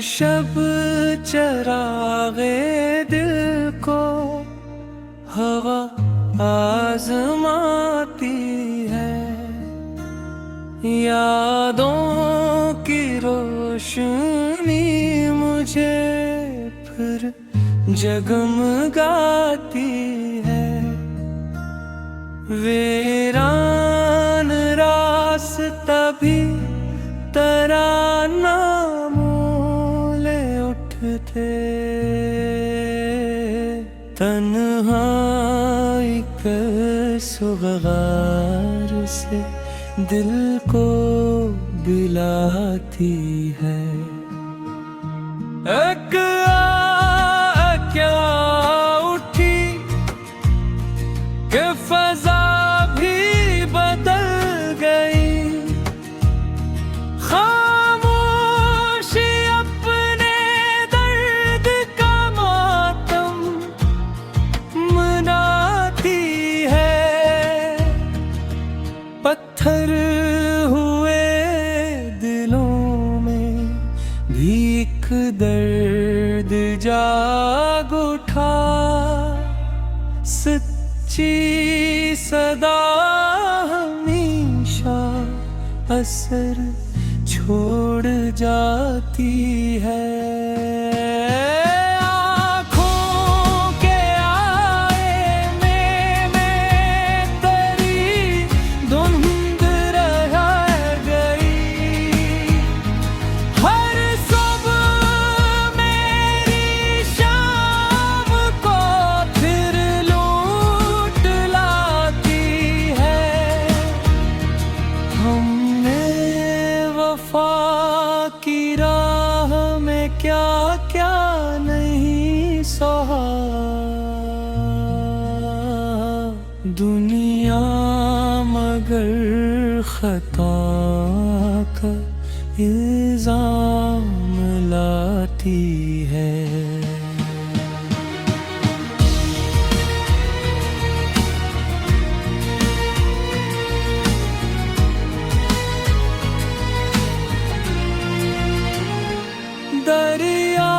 शब चरागे दिल को हवा आजमाती है, यादों की रोशनी मुझे फिर जगमगाती है। वीरान रास्ता भी तराना मोले उठते, तन्हाई के सुग़ार से दिल को बिलाती है। एक क्या उठी कि फ़ज़ा भी बदल गई, खामोशी अपने दर्द का मातम मनाती है। पत्थर हुए दिलों में भी एक दर्द जाग उठा, सच्ची सदा हमेशा असर छोड़ जाती है। की राह में क्या क्या नहीं सहा, दुनिया मगर खता का इल्जाम लाती है। दरिया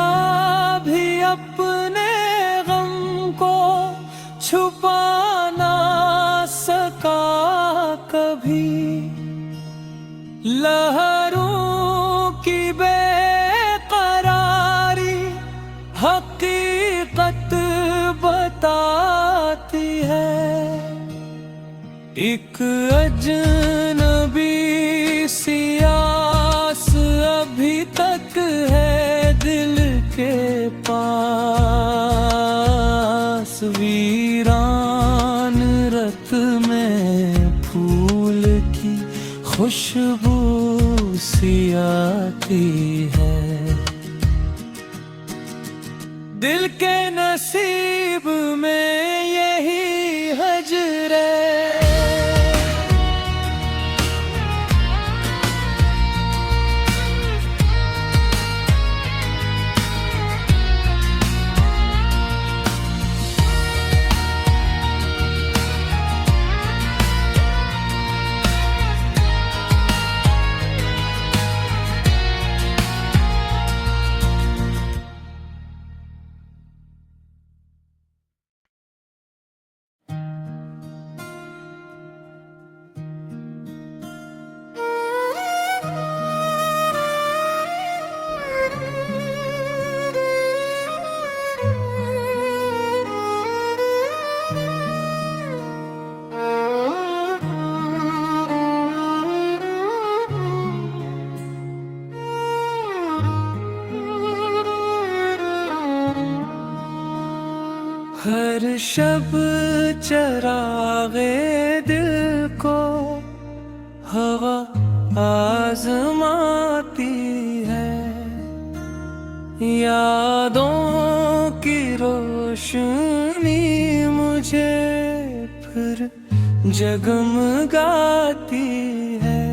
भी अपने गम को छुपा ना सका कभी, लहरों की बेकरारी हकीकत बताती है। एक अजनबी सी आस अभी तक है दिल के पास, वीरान रत में फूल की खुशबू सी आती है। दिल के नसीब में यही हजर है। हर शब चरागे दिल को हवा आजमाती है, यादों की रोशनी मुझे फिर जगमगाती है।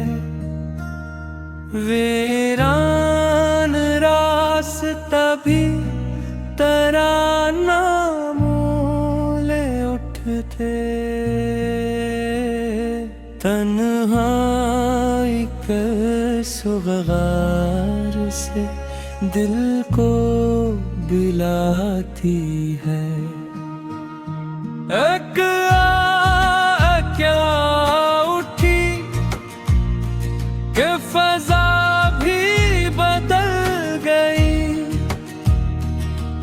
वीरान रास्ता भी तराना मोले उठते, तन्हाई के सुग़ार से दिल को बिलाती है। एक क्या उठी कि फजा भी बदल गई,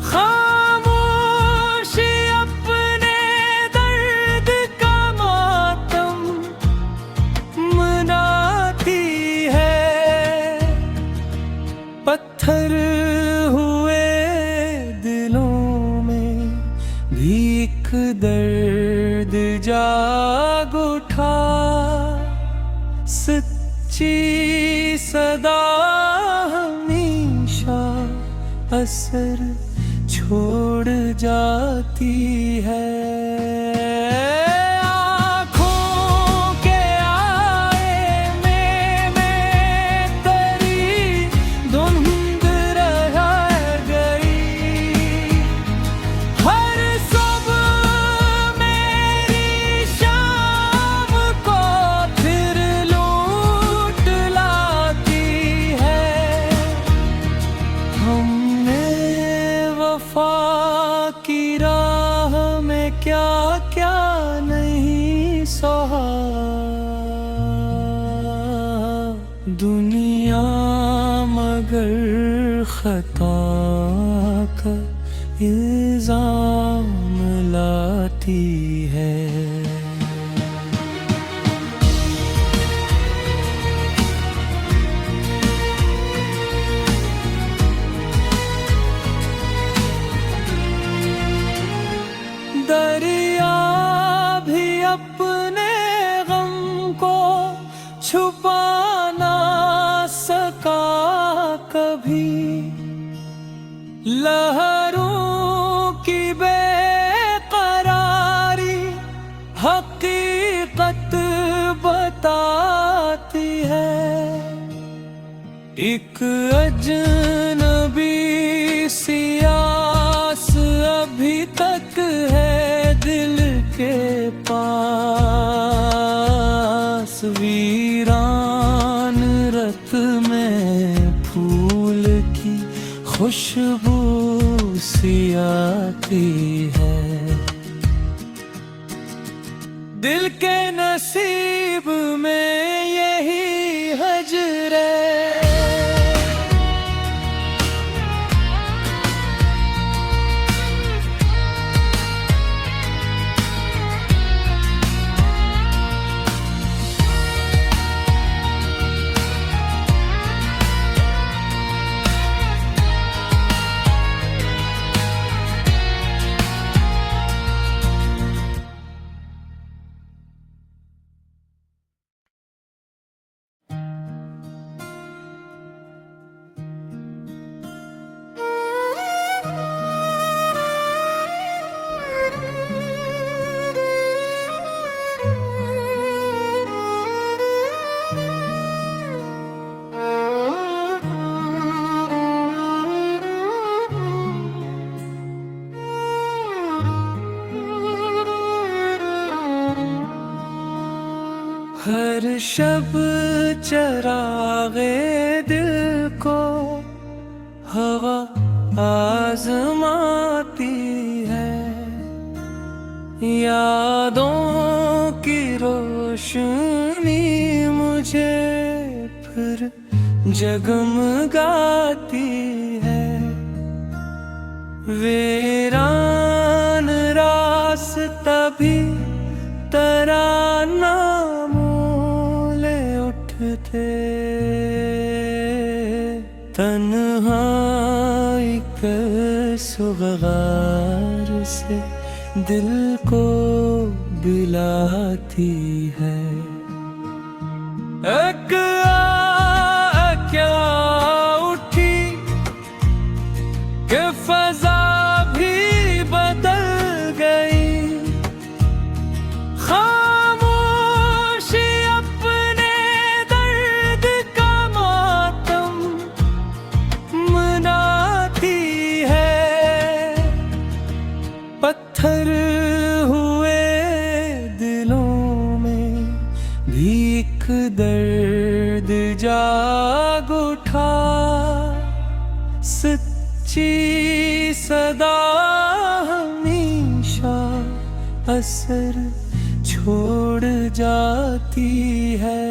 खामोशी अपने दर्द का मातम मनाती है। पत्थर हुए दिलों में भी एक दर्द जाग उठा, सच्ची सदा हमेशा असर छोड़ जाती है। की राह में क्या क्या नहीं सहा, दुनिया मगर खता का इल्जाम लाती है। दरिया भी अपने गम को छुपा ना सका कभी, लहरों की बेकरारी हकीकत बताती है। एक अजनबी सियास अभी तक है दिल के पास, वीरान रत में फूल की खुशबू सी आती है। दिल के नसीब में यही हजर है। हर शब चरागे दिल को हवा आजमाती है, यादों की रोशनी मुझे फिर जगमगाती है। वीरान रास्ता भी तराना थे, तन्हाई के सुग़ार से दिल को बिलाती है। एक क्या उठी कि फजा भी बदल गई, पत्थर हुए दिलों में भी एक दर्द जाग उठा, सच्ची सदा हमेशा असर छोड़ जाती है।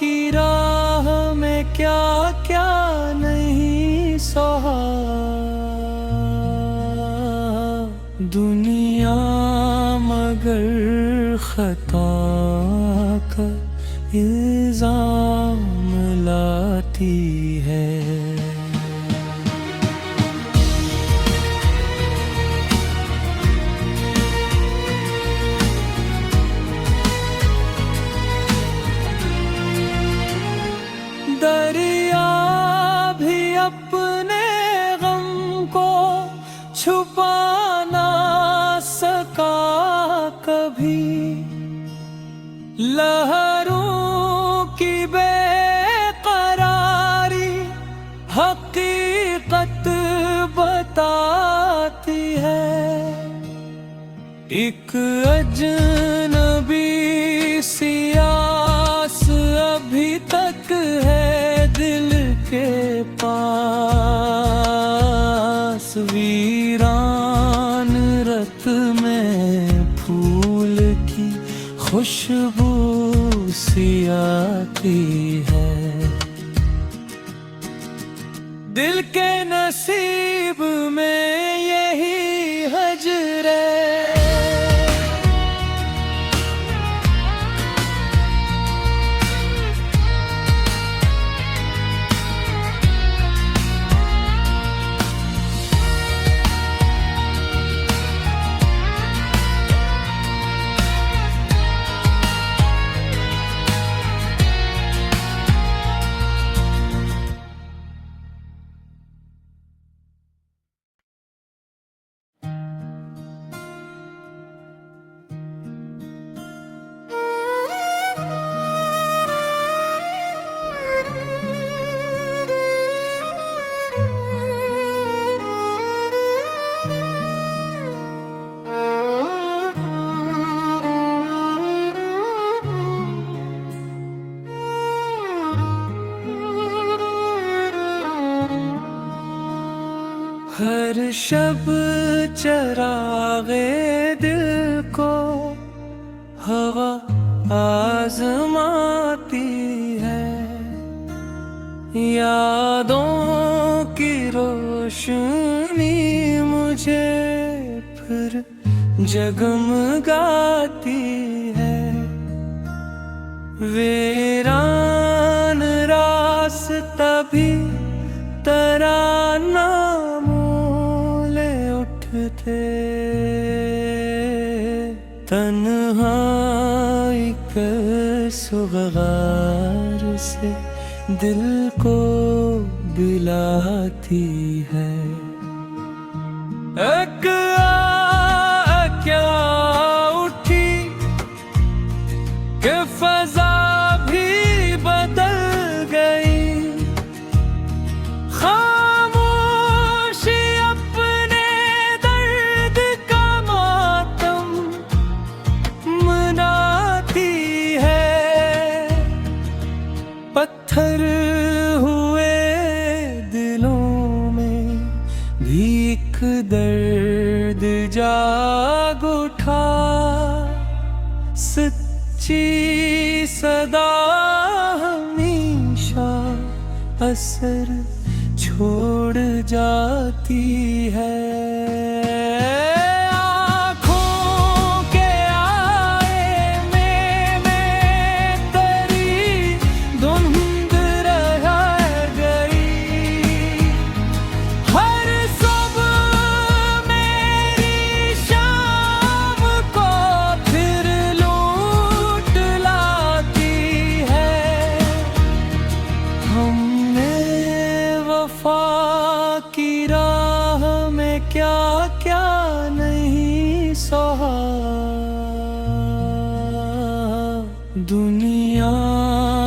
की राह में क्या क्या नहीं सहा, दुनिया मगर खता का इल्जाम लाती है। दरिया भी अपने गम को छुपा ना सका कभी, लहरों की बेकरारी हकीकत बताती है। एक अजनबी सी आस अभी तक है दिल के पास, वीरान रत में फूल की खुशबू सी आती है। दिल के नसीब में यही हजर है। हर शब चरागे दिल को हवा आजमाती है, यादों की रोशनी मुझे फिर जगमगाती है। वीरान रास्ता भी तराना थे, तन्हाई के सुग़ार से दिल को बिलाती है। एक क्या उठी कि फ़ज़ा भी बदल गई, पत्थर हुए दिलों में भी एक दर्द जाग उठा, सच्ची सदा हमेशा असर छोड़ जाती है। की राह में क्या नहीं सहा। दुनिया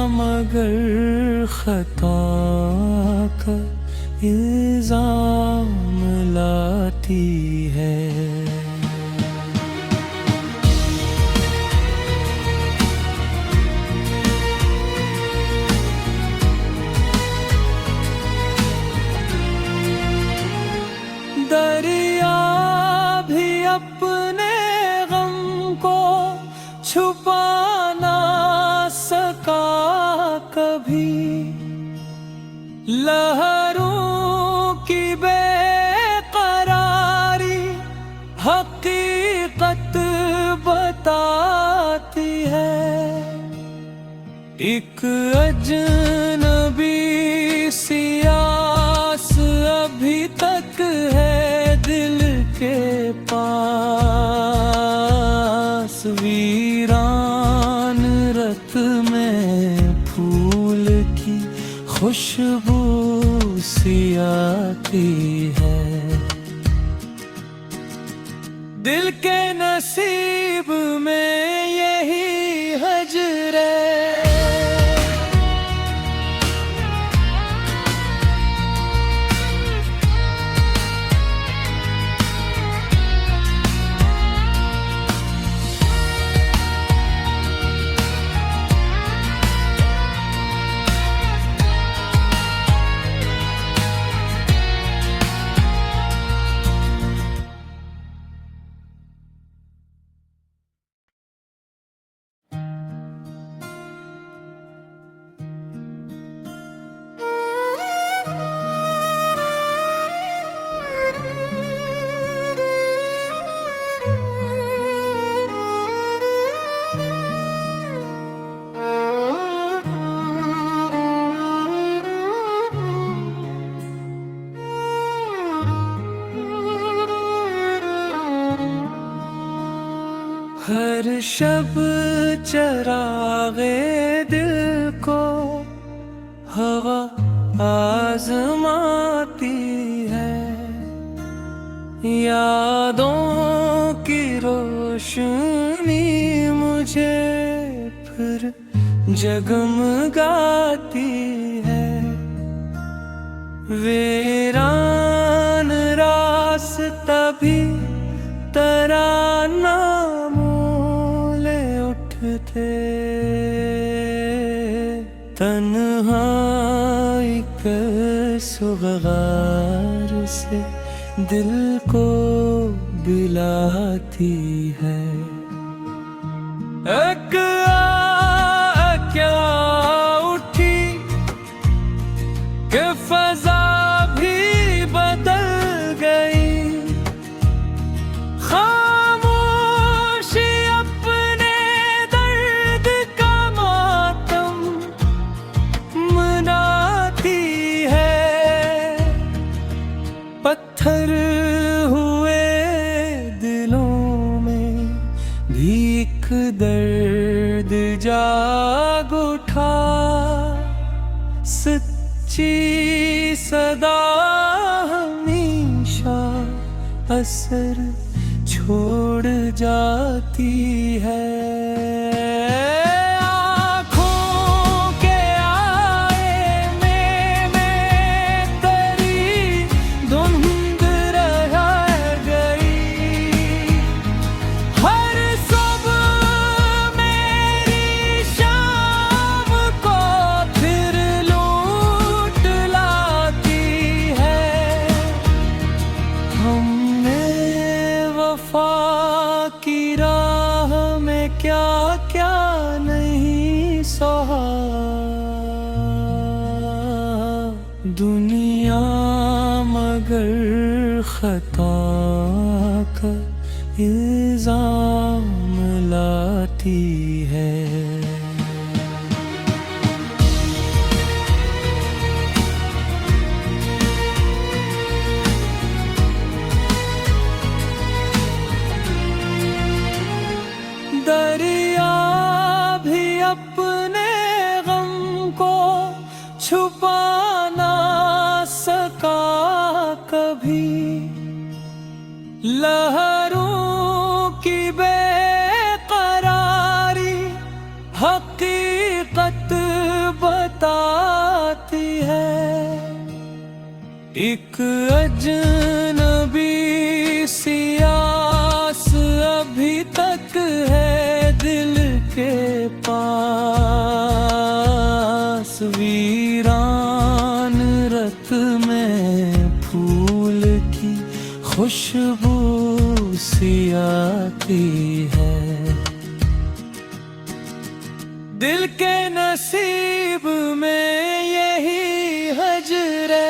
मगर खता का इल्जाम लाती है। दरिया भी अपने गम को छुपा ना सका कभी। लहरों की बेकरारी हकीकत बताती है। एक अजनबी सी आस अभी तक है दिल के पास। वीरान रत में फूल की खुशबू सी आती है। दिल के नसीब में यही हजर है। हर शब चरागे दिल को हवा आजमाती है। यादों की रोशनी मुझे फिर जगमगाती है। वीरान रास्ता भी तराना थे। तन्हाई के सुग़ार से दिल को बिलाती है। एक क्या उठी कि फ़ज़ा भी बदल गई। पत्थर हुए दिलों में भीख दर्द जाग उठा। सच्ची सदा हमेशा असर छोड़ जाती है। की राह में क्या क्या नहीं सहा। दुनिया मगर खता का इल्जाम लाती है। दरिया भी अपने गम को छुपा ना सका कभी। लहरों की बेकरारी हकीकत बताती है। एक अजनबी सी आस अभी तक है दिल के पास। वीरान रत में फूल की खुशबू सी आती है। दिल के नसीब में यही हजर है।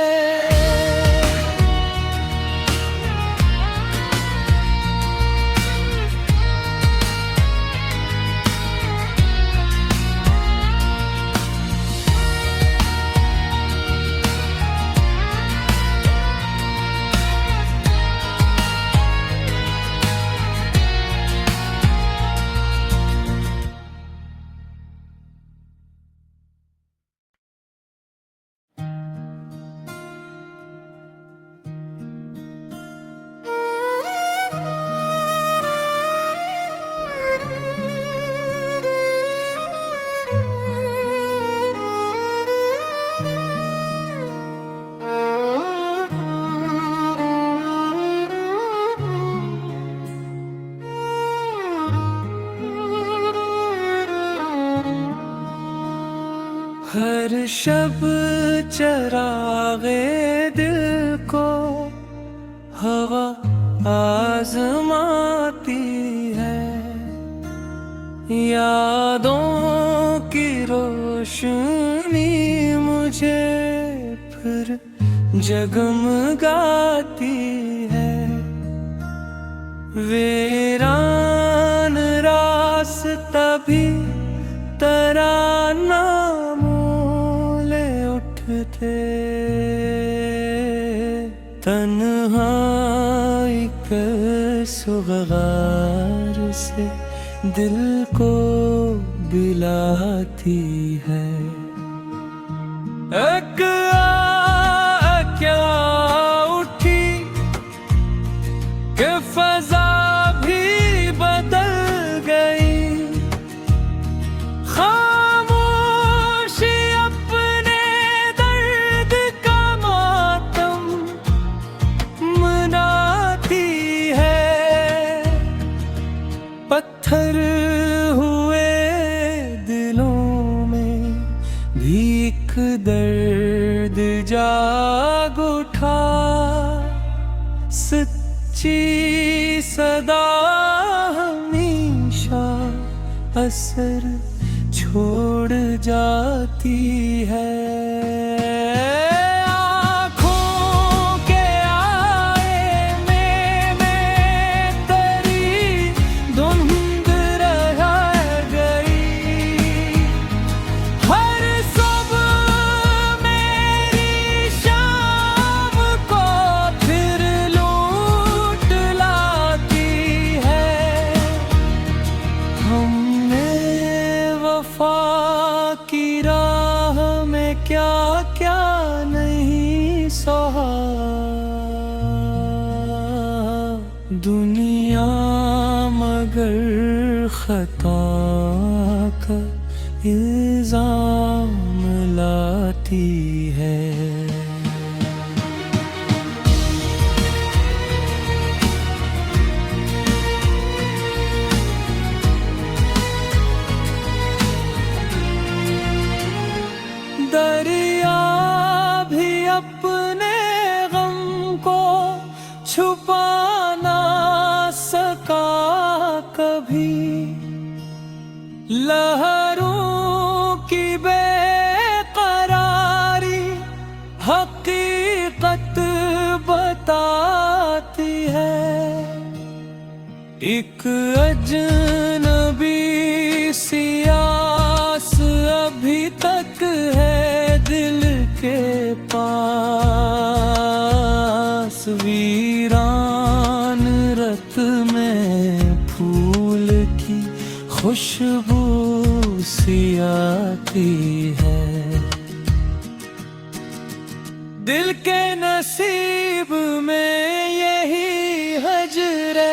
हर शब चरागे दिल को हवा आजमाती है। यादों की रोशनी मुझे फिर जगमगाती है। वीरान रास्ता भी तराना तन्हाई के सुग़ार से दिल को बिलाती है। एक क्या उठी कि फ़ज़ा भी बदल गई। पत्थर हुए दिलों में भी एक दर्द जाग उठा। सच्ची सदा हमेशा असर छोड़ जाती है। की राह में क्या क्या नहीं सहा। दुनिया मगर खता का इल्जाम लाती है। दरिया भी अपने गम को छुपा ना सका कभी। लहरों की बेकरारी हकीकत बताती है। एक अजनबी सी आस अभी तक है दिल के पास। वीरान रत में फूल की खुशबू सी आती है। दिल के नसीब में यही हज पिंजरे।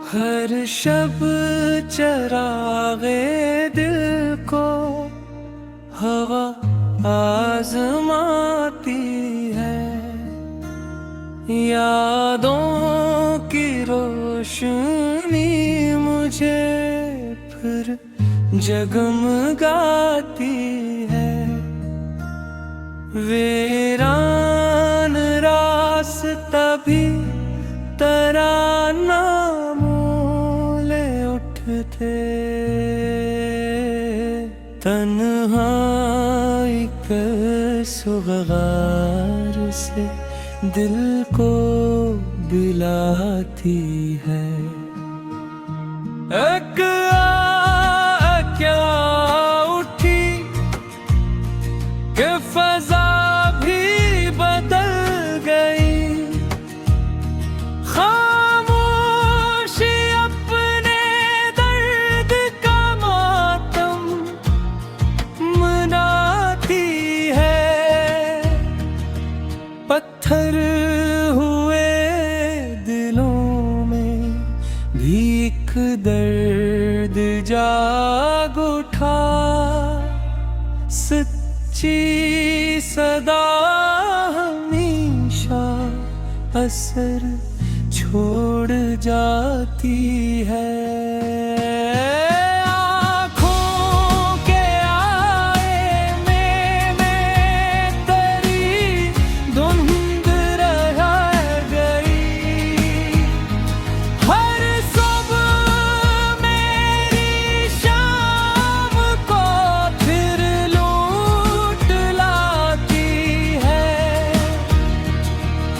हर शब चरागे दिल को हवा आजमाती है, यादों की रोशनी मुझे फिर जगमगाती है। वीरान रास्ता भी तराना मोले उठते, तन्हाई के सुग़ार से दिल को बिलाती है। एक क्या उठी कि फ़ज़ा भी बदल गई, खामोशी अपने दर्द का मातम मनाती है। पत्थर हुए दिलों में भी एक दर्द जाग उठा, सच्ची सदा हमेशा असर छोड़ जाती है। आँखों के आईने में तेरी धुंध रह गई, हर सुबह मेरी शाम को फिर लूट लाती है।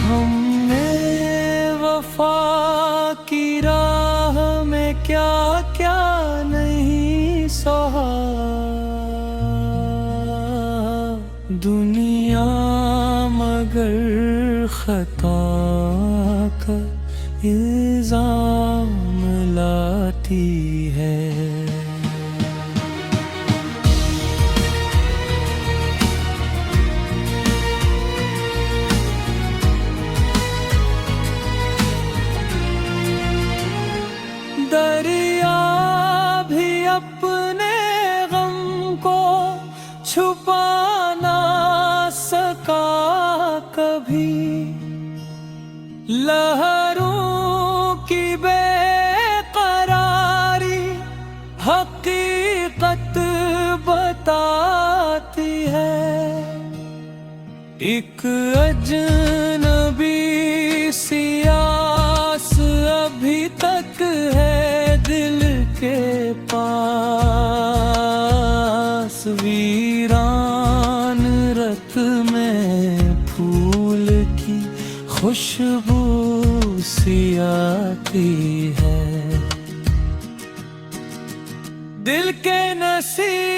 हमने वफा की राह में क्या क्या नहीं सहा, दुनिया मगर खता का इल्जाम लाती है। दरिया भी अपने गम को छुपा ना सका कभी, लहरों की बेकरारी हकीकत बताती है। एक अजनबी सी आस अभी तक है दिल के पास, वीरान रत में फूल की खुशबू सी आती है। दिल के नसीब